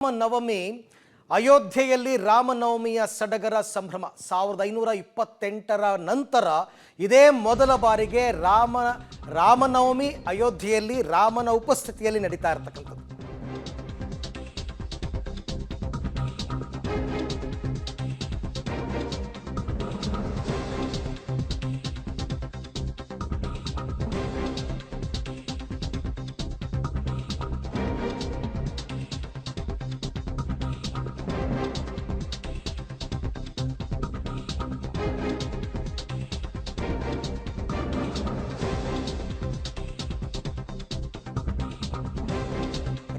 ರಾಮನವಮಿ ಅಯೋಧ್ಯೆಯಲ್ಲಿ ರಾಮನವಮಿಯ ಸಡಗರ ಸಂಭ್ರಮ 1528ರ ನಂತರ ಇದೇ ಮೊದಲ ಬಾರಿಗೆ ರಾಮನವಮಿ ಅಯೋಧ್ಯೆಯಲ್ಲಿ ರಾಮನ ಉಪಸ್ಥಿತಿಯಲ್ಲಿ ನಡೀತಾ ಇರತಕ್ಕಂಥದ್ದು.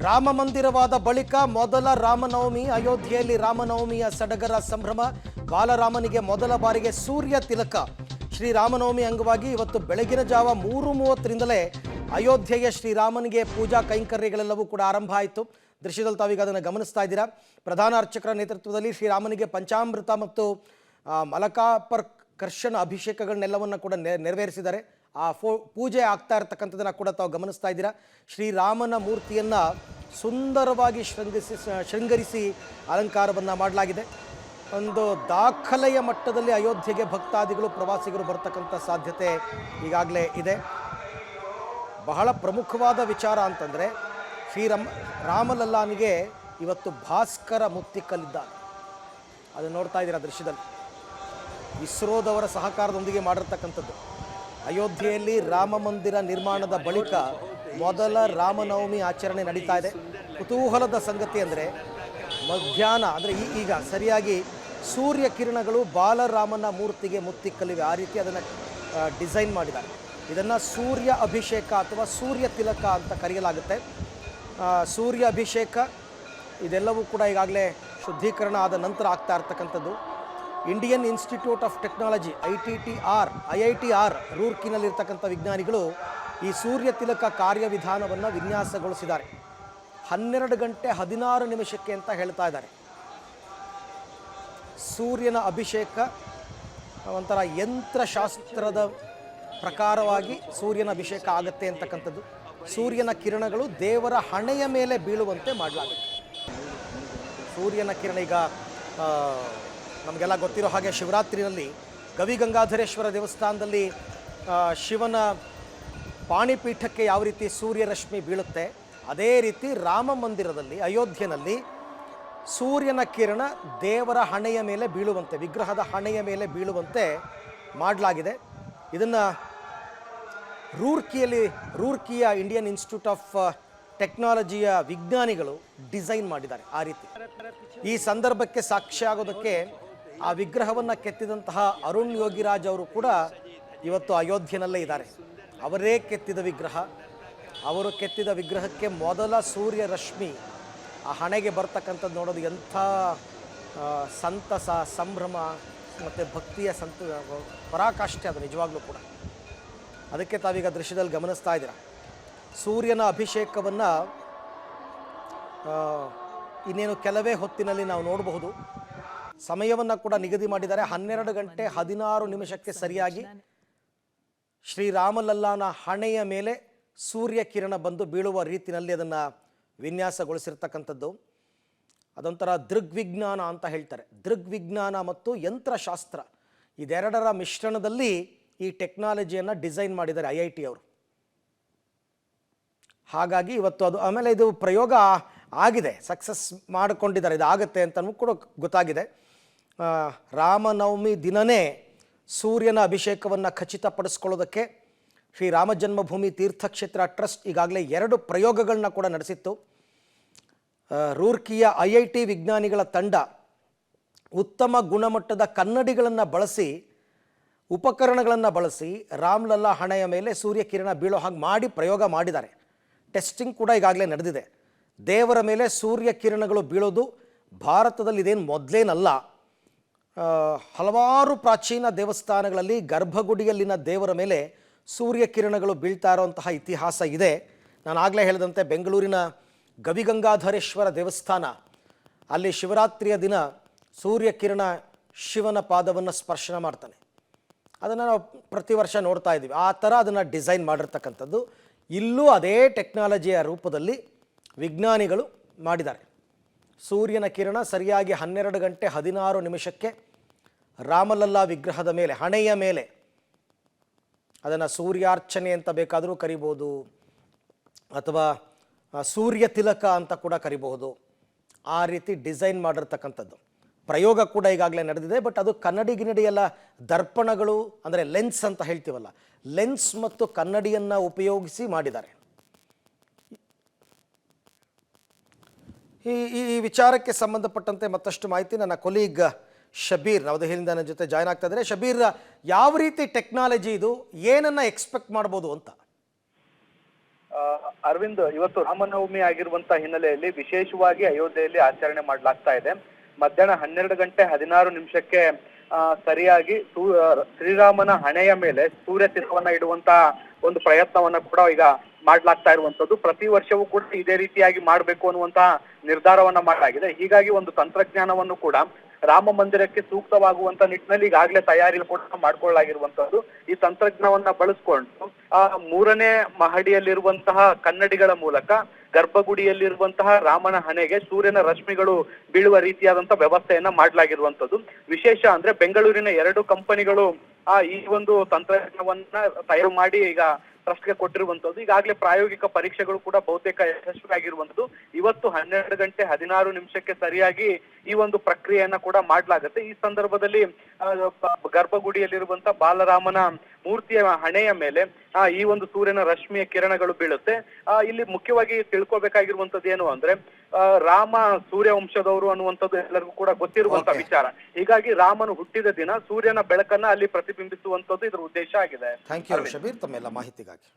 ರಾಮ ಮಂದಿರವಾದ ಬಳಿಕ ಮೊದಲ ರಾಮನವಮಿ ಅಯೋಧ್ಯೆಯಲ್ಲಿ ರಾಮನವಮಿಯ ಸಡಗರ ಸಂಭ್ರಮ. ಬಾಲರಾಮನಿಗೆ ಮೊದಲ ಬಾರಿಗೆ ಸೂರ್ಯ ತಿಲಕ. ಶ್ರೀರಾಮನವಮಿ ಅಂಗವಾಗಿ ಇವತ್ತು ಬೆಳಗಿನ ಜಾವ 3:30ರಿಂದಲೇ ಅಯೋಧ್ಯೆಯ ಶ್ರೀರಾಮನಿಗೆ ಪೂಜಾ ಕೈಂಕರ್ಯಗಳೆಲ್ಲವೂ ಕೂಡ ಆರಂಭ ಆಯಿತು. ದೃಶ್ಯದಲ್ಲಿ ತಾವೀಗ ಅದನ್ನು ಗಮನಿಸ್ತಾ ಇದ್ದೀರಾ. ಪ್ರಧಾನ ಅರ್ಚಕರ ನೇತೃತ್ವದಲ್ಲಿ ಶ್ರೀರಾಮನಿಗೆ ಪಂಚಾಮೃತ ಮತ್ತು ಮಲಕಾಪರ್ಕರ್ಷಣ ಅಭಿಷೇಕಗಳನ್ನೆಲ್ಲವನ್ನು ಕೂಡ ನೆರವೇರಿಸಿದ್ದಾರೆ. ಆ ಪೂಜೆ ಆಗ್ತಾ ಇರತಕ್ಕಂಥದ್ದನ್ನು ಕೂಡ ತಾವು ಗಮನಿಸ್ತಾ ಇದ್ದೀರಾ. ಶ್ರೀರಾಮನ ಮೂರ್ತಿಯನ್ನು ಸುಂದರವಾಗಿ ಶೃಂಗರಿಸಿ ಅಲಂಕಾರವನ್ನು ಮಾಡಲಾಗಿದೆ. ಒಂದು ದಾಖಲೆಯ ಮಟ್ಟದಲ್ಲಿ ಅಯೋಧ್ಯೆಗೆ ಭಕ್ತಾದಿಗಳು ಪ್ರವಾಸಿಗರು ಬರ್ತಕ್ಕಂಥ ಸಾಧ್ಯತೆ ಈಗಾಗಲೇ ಇದೆ. ಬಹಳ ಪ್ರಮುಖವಾದ ವಿಚಾರ ಅಂತಂದರೆ ರಾಮಲಲ್ಲಾನಿಗೆ ಇವತ್ತು ಭಾಸ್ಕರ ಮುತ್ತಿಕಲ್ಲಿದ್ದಾನೆ. ಅದನ್ನು ನೋಡ್ತಾ ಇದ್ದೀರಾ ದೃಶ್ಯದಲ್ಲಿ. ಇಸ್ರೋದವರ ಸಹಕಾರದೊಂದಿಗೆ ಮಾಡಿರ್ತಕ್ಕಂಥದ್ದು. ಅಯೋಧ್ಯೆಯಲ್ಲಿ ರಾಮ ಮಂದಿರ ನಿರ್ಮಾಣದ ಬಳಿಕ ಮೊದಲ ರಾಮನವಮಿ ಆಚರಣೆ ನಡೀತಾ ಇದೆ. ಕುತೂಹಲದ ಸಂಗತಿ ಅಂದರೆ ಮಧ್ಯಾಹ್ನ ಅಂದರೆ ಈಗ ಸರಿಯಾಗಿ ಸೂರ್ಯ ಕಿರಣಗಳು ಬಾಲರಾಮನ ಮೂರ್ತಿಗೆ ಮುತ್ತಿಕ್ಕಲಿವೆ. ಆ ರೀತಿ ಅದನ್ನು ಡಿಸೈನ್ ಮಾಡಿದ್ದಾರೆ. ಇದನ್ನು ಸೂರ್ಯ ಅಭಿಷೇಕ ಅಥವಾ ಸೂರ್ಯ ತಿಲಕ ಅಂತ ಕರೆಯಲಾಗುತ್ತೆ. ಸೂರ್ಯ ಅಭಿಷೇಕ ಇದೆಲ್ಲವೂ ಕೂಡ ಈಗಾಗಲೇ ಶುದ್ಧೀಕರಣ ಆದ ನಂತರ ಆಗ್ತಾ ಇರ್ತಕ್ಕಂಥದ್ದು. Indian institute of technology IITR ರೂರ್ಕಿನಲ್ಲಿರ್ತಕ್ಕಂಥ ವಿಜ್ಞಾನಿಗಳು ಈ ಸೂರ್ಯ ತಿಲಕ ಕಾರ್ಯವಿಧಾನವನ್ನು ವಿನ್ಯಾಸಗೊಳಿಸಿದ್ದಾರೆ. 12 ಗಂಟೆ 16 ನಿಮಿಷಕ್ಕೆ ಅಂತ ಹೇಳ್ತಾ ಇದ್ದಾರೆ. ಸೂರ್ಯನ ಅಭಿಷೇಕ ಒಂಥರ ಯಂತ್ರಶಾಸ್ತ್ರದ ಪ್ರಕಾರವಾಗಿ ಸೂರ್ಯನ ಅಭಿಷೇಕ ಆಗುತ್ತೆ ಅಂತಕ್ಕಂಥದ್ದು. ಸೂರ್ಯನ ಕಿರಣಗಳು ದೇವರ ಹಣೆಯ ಮೇಲೆ ಬೀಳುವಂತೆ ಮಾಡಲಾಗುತ್ತೆ. ಸೂರ್ಯನ ಕಿರಣ ಈಗ ನಮಗೆಲ್ಲ ಗೊತ್ತಿರೋ ಹಾಗೆ ಶಿವರಾತ್ರಿಯಲ್ಲಿ ಗವಿಗಂಗಾಧರೇಶ್ವರ ದೇವಸ್ಥಾನದಲ್ಲಿ ಶಿವನ ಪಾಣಿಪೀಠಕ್ಕೆ ಯಾವ ರೀತಿ ಸೂರ್ಯರಶ್ಮಿ ಬೀಳುತ್ತೆ, ಅದೇ ರೀತಿ ರಾಮ ಮಂದಿರದಲ್ಲಿ ಅಯೋಧ್ಯೆಯಲ್ಲಿ ಸೂರ್ಯನ ಕಿರಣ ದೇವರ ಹಣೆಯ ಮೇಲೆ ಬೀಳುವಂತೆ, ವಿಗ್ರಹದ ಹಣೆಯ ಮೇಲೆ ಬೀಳುವಂತೆ ಮಾಡಲಾಗಿದೆ. ಇದನ್ನು ರೂರ್ಕಿಯ ಇಂಡಿಯನ್ ಇನ್ಸ್ಟಿಟ್ಯೂಟ್ ಆಫ್ ಟೆಕ್ನಾಲಜಿಯ ವಿಜ್ಞಾನಿಗಳು ಡಿಸೈನ್ ಮಾಡಿದ್ದಾರೆ. ಆ ರೀತಿ ಈ ಸಂದರ್ಭಕ್ಕೆ ಸಾಕ್ಷಿಯಾಗೋದಕ್ಕೆ ಆ ವಿಗ್ರಹವನ್ನು ಕೆತ್ತಿದಂತಹ ಅರುಣ್ ಯೋಗಿರಾಜ್ ಅವರು ಕೂಡ ಇವತ್ತು ಅಯೋಧ್ಯೆಯಲ್ಲೇ ಇದ್ದಾರೆ. ಅವರೇ ಕೆತ್ತಿದ ವಿಗ್ರಹ. ಅವರು ಕೆತ್ತಿದ ವಿಗ್ರಹಕ್ಕೆ ಮೊದಲ ಸೂರ್ಯ ರಶ್ಮಿ ಆ ಹಣೆಗೆ ಬರ್ತಕ್ಕಂಥದ್ದು ನೋಡೋದು ಎಂಥ ಸಂತಸ, ಸಂಭ್ರಮ ಮತ್ತು ಭಕ್ತಿಯ ಪರಾಕಾಷ್ಠೆ ಅದು ನಿಜವಾಗ್ಲೂ ಕೂಡ. ಅದಕ್ಕೆ ತಾವೀಗ ದೃಶ್ಯದಲ್ಲಿ ಗಮನಿಸ್ತಾ ಇದ್ದೀರಾ. ಸೂರ್ಯನ ಅಭಿಷೇಕವನ್ನು ಇನ್ನೇನು ಕೆಲವೇ ಹೊತ್ತಿನಲ್ಲಿ ನಾವು ನೋಡಬಹುದು. ಸಮಯವನ್ನು ಕೂಡ ನಿಗದಿ ಮಾಡಿದ್ದಾರೆ. 12 ಗಂಟೆ 16 ನಿಮಿಷಕ್ಕೆ ಸರಿಯಾಗಿ ಶ್ರೀರಾಮಲಲ್ಲಾನ ಹಣೆಯ ಮೇಲೆ ಸೂರ್ಯ ಕಿರಣ ಬಂದು ಬೀಳುವ ರೀತಿಯಲ್ಲಿ ಅದನ್ನು ವಿನ್ಯಾಸಗೊಳಿಸಿರ್ತಕ್ಕಂಥದ್ದು. ಅದೊಂಥರ ದೃಗ್ವಿಜ್ಞಾನ ಅಂತ ಹೇಳ್ತಾರೆ. ದೃಗ್ವಿಜ್ಞಾನ ಮತ್ತು ಯಂತ್ರಶಾಸ್ತ್ರ ಇದೆರಡರ ಮಿಶ್ರಣದಲ್ಲಿ ಈ ಟೆಕ್ನಾಲಜಿಯನ್ನು ಡಿಸೈನ್ ಮಾಡಿದ್ದಾರೆ IIT ಅವರು. ಹಾಗಾಗಿ ಇವತ್ತು ಅದು ಆಮೇಲೆ ಇದು ಪ್ರಯೋಗ ಆಗಿದೆ, ಸಕ್ಸಸ್ ಮಾಡಿಕೊಂಡಿದ್ದಾರೆ. ಇದು ಆಗುತ್ತೆ ಅಂತಲೂ ಕೂಡ ಗೊತ್ತಾಗಿದೆ. ರಾಮನವಮಿ ದಿನವೇ ಸೂರ್ಯನ ಅಭಿಷೇಕವನ್ನು ಖಚಿತಪಡಿಸ್ಕೊಳ್ಳೋದಕ್ಕೆ ಶ್ರೀರಾಮ ಜನ್ಮಭೂಮಿ ತೀರ್ಥಕ್ಷೇತ್ರ ಟ್ರಸ್ಟ್ ಈಗಾಗಲೇ 2 ಪ್ರಯೋಗಗಳನ್ನ ಕೂಡ ನಡೆಸಿತ್ತು. ರೂರ್ಕಿಯ IIT ವಿಜ್ಞಾನಿಗಳ ತಂಡ ಉತ್ತಮ ಗುಣಮಟ್ಟದ ಕನ್ನಡಿಗಳನ್ನು ಬಳಸಿ, ಉಪಕರಣಗಳನ್ನು ಬಳಸಿ ರಾಮಲಲ್ಲಾ ಹಣೆಯ ಮೇಲೆ ಸೂರ್ಯ ಕಿರಣ ಬೀಳೋ ಹಾಗೆ ಮಾಡಿ ಪ್ರಯೋಗ ಮಾಡಿದ್ದಾರೆ. ಟೆಸ್ಟಿಂಗ್ ಕೂಡ ಈಗಾಗಲೇ ನಡೆದಿದೆ. ದೇವರ ಮೇಲೆ ಸೂರ್ಯ ಕಿರಣಗಳು ಬೀಳೋದು ಭಾರತದಲ್ಲಿ ಇದೇನು ಮೊದಲೇನಲ್ಲ. ಹಲವಾರು ಪ್ರಾಚೀನ ದೇವಸ್ಥಾನಗಳಲ್ಲಿ ಗರ್ಭಗುಡಿಯಲ್ಲಿನ ದೇವರ ಮೇಲೆ ಸೂರ್ಯ ಕಿರಣಗಳು ಬೀಳ್ತಾ ಇರೋಂತಹ ಇತಿಹಾಸ ಇದೆ. ನಾನು ಆಗಲೇ ಹೇಳಿದಂತೆ ಬೆಂಗಳೂರಿನ ಗವಿಗಂಗಾಧರೇಶ್ವರ ದೇವಸ್ಥಾನ, ಅಲ್ಲಿ ಶಿವರಾತ್ರಿಯ ದಿನ ಸೂರ್ಯ ಕಿರಣ ಶಿವನ ಪಾದವನ್ನು ಸ್ಪರ್ಶನ ಮಾಡ್ತಾನೆ. ಅದನ್ನು ನಾವು ಪ್ರತಿ ವರ್ಷ ನೋಡ್ತಾ ಇದ್ದೀವಿ. ಆ ಥರ ಅದನ್ನು ಡಿಸೈನ್ ಮಾಡಿರ್ತಕ್ಕಂಥದ್ದು. ಇಲ್ಲೂ ಅದೇ ಟೆಕ್ನಾಲಜಿಯ ರೂಪದಲ್ಲಿ ವಿಜ್ಞಾನಿಗಳು ಮಾಡಿದ್ದಾರೆ. ಸೂರ್ಯನ ಕಿರಣ ಸರಿಯಾಗಿ 12 ಗಂಟೆ 16 ನಿಮಿಷಕ್ಕೆ ರಾಮಲಲ್ಲಾ ವಿಗ್ರಹದ ಮೇಲೆ, ಹಣೆಯ ಮೇಲೆ, ಅದನ್ನು ಸೂರ್ಯಾರ್ಚನೆ ಅಂತ ಬೇಕಾದರೂ ಕರಿಬೋದು, ಅಥವಾ ಸೂರ್ಯ ತಿಲಕ ಅಂತ ಕೂಡ ಕರಿಬಹುದು. ಆ ರೀತಿ ಡಿಸೈನ್ ಮಾಡಿರ್ತಕ್ಕಂಥದ್ದು ಪ್ರಯೋಗ ಕೂಡ ಈಗಾಗಲೇ ನಡೆದಿದೆ. ಬಟ್ ಅದು ಕನ್ನಡಿ ಗಿನ್ನಡಿ ಎಲ್ಲ ದರ್ಪಣಗಳು, ಅಂದರೆ ಲೆನ್ಸ್ ಅಂತ ಹೇಳ್ತೀವಲ್ಲ, ಲೆನ್ಸ್ ಮತ್ತು ಕನ್ನಡಿಯನ್ನು ಉಪಯೋಗಿಸಿ ಮಾಡಿದ್ದಾರೆ. ಈ ವಿಚಾರಕ್ಕೆ ಸಂಬಂಧಪಟ್ಟಂತೆ ಮತ್ತಷ್ಟು ಮಾಹಿತಿ ನನ್ನ ಕೊಲೀಗ್ ಶಬೀರ್ ನವದೆಹಲಿಯಿಂದ ನನ್ನ ಜೊತೆ ಜಾಯ್ನ್ ಆಗ್ತಾ ಇದ್ದಾರೆ. ಶಬೀರ್, ಯಾವ ರೀತಿ ಟೆಕ್ನಾಲಜಿ ಇದು, ಏನನ್ನ ಎಕ್ಸ್ಪೆಕ್ಟ್ ಮಾಡ್ಬೋದು ಅಂತ? ಅರವಿಂದ್, ಇವತ್ತು ರಾಮನವಮಿ ಆಗಿರುವಂತ ಹಿನ್ನೆಲೆಯಲ್ಲಿ ವಿಶೇಷವಾಗಿ ಅಯೋಧ್ಯೆಯಲ್ಲಿ ಆಚರಣೆ ಮಾಡಲಾಗ್ತಾ ಇದೆ. ಮಧ್ಯಾಹ್ನ 12 ಗಂಟೆ 16 ನಿಮಿಷಕ್ಕೆ ಸರಿಯಾಗಿ ಶ್ರೀರಾಮನ ಹಣೆಯ ಮೇಲೆ ಸೂರ್ಯ ತಿಲಕವನ್ನ ಇಡುವಂತ ಒಂದು ಪ್ರಯತ್ನವನ್ನ ಕೂಡ ಈಗ ಮಾಡ್ಲಾಗ್ತಾ ಇರುವಂತದ್ದು. ಪ್ರತಿ ವರ್ಷವೂ ಕೂಡ ಇದೇ ರೀತಿಯಾಗಿ ಮಾಡ್ಬೇಕು ಅನ್ನುವಂತ ನಿರ್ಧಾರವನ್ನ ಮಾಡಲಾಗಿದೆ. ಹೀಗಾಗಿ ಒಂದು ತಂತ್ರಜ್ಞಾನವನ್ನು ಕೂಡ ರಾಮ ಮಂದಿರಕ್ಕೆ ಸೂಕ್ತವಾಗುವಂತ ನಿಟ್ಟಿನಲ್ಲಿ ಈಗಾಗಲೇ ತಯಾರಿ ಕೂಡ ಮಾಡ್ಕೊಳ್ಳಲಾಗಿರುವಂತದ್ದು. ಈ ತಂತ್ರಜ್ಞಾನವನ್ನ ಬಳಸ್ಕೊಂಡು 3ನೇ ಮಹಡಿಯಲ್ಲಿರುವಂತಹ ಕನ್ನಡಿಗಳ ಮೂಲಕ ಗರ್ಭಗುಡಿಯಲ್ಲಿರುವಂತಹ ರಾಮನ ಹಣೆಗೆ ಸೂರ್ಯನ ರಶ್ಮಿಗಳು ಬೀಳುವ ರೀತಿಯಾದಂತಹ ವ್ಯವಸ್ಥೆಯನ್ನ ಮಾಡಲಾಗಿರುವಂತದ್ದು. ವಿಶೇಷ ಅಂದ್ರೆ ಬೆಂಗಳೂರಿನ 2 ಕಂಪನಿಗಳು ಈ ಒಂದು ತಂತ್ರಜ್ಞಾನವನ್ನ ತಯಾರು ಮಾಡಿ ಈಗ ಟ್ರಸ್ಟ್ಗೆ ಕೊಟ್ಟಿರುವಂತದ್ದು. ಈಗಾಗಲೇ ಪ್ರಾಯೋಗಿಕ ಪರೀಕ್ಷೆಗಳು ಕೂಡ ಬಹುತೇಕ ಯಶಸ್ವಿಯಾಗಿರುವಂತದ್ದು. ಇವತ್ತು 12 ಗಂಟೆ 16 ನಿಮಿಷಕ್ಕೆ ಸರಿಯಾಗಿ ಈ ಒಂದು ಪ್ರಕ್ರಿಯೆಯನ್ನ ಕೂಡ ಮಾಡ್ಲಾಗತ್ತೆ. ಈ ಸಂದರ್ಭದಲ್ಲಿ ಗರ್ಭಗುಡಿಯಲ್ಲಿರುವಂತಹ ಬಾಲರಾಮನ ಮೂರ್ತಿಯ ಹಣೆಯ ಮೇಲೆ ಈ ಒಂದು ಸೂರ್ಯನ ರಶ್ಮಿಯ ಕಿರಣಗಳು ಬೀಳುತ್ತೆ. ಇಲ್ಲಿ ಮುಖ್ಯವಾಗಿ ತಿಳ್ಕೊಬೇಕಾಗಿರುವಂತದ್ದು ಏನು ಅಂದ್ರೆ, ರಾಮ ಸೂರ್ಯ ವಂಶದವರು ಅನ್ನುವಂಥದ್ದು ಎಲ್ಲರಿಗೂ ಕೂಡ ಗೊತ್ತಿರುವಂತ ವಿಚಾರ. ಹೀಗಾಗಿ ರಾಮನು ಹುಟ್ಟಿದ ದಿನ ಸೂರ್ಯನ ಬೆಳಕನ್ನ ಅಲ್ಲಿ ಪ್ರತಿಬಿಂಬಿಸುವಂತದ್ದು ಇದರ ಉದ್ದೇಶ ಆಗಿದೆ. ಥ್ಯಾಂಕ್ ಯು ಶಬೀರ್, ತಮ್ಮೆಲ್ಲ ಮಾಹಿತಿಗಾಗಿ.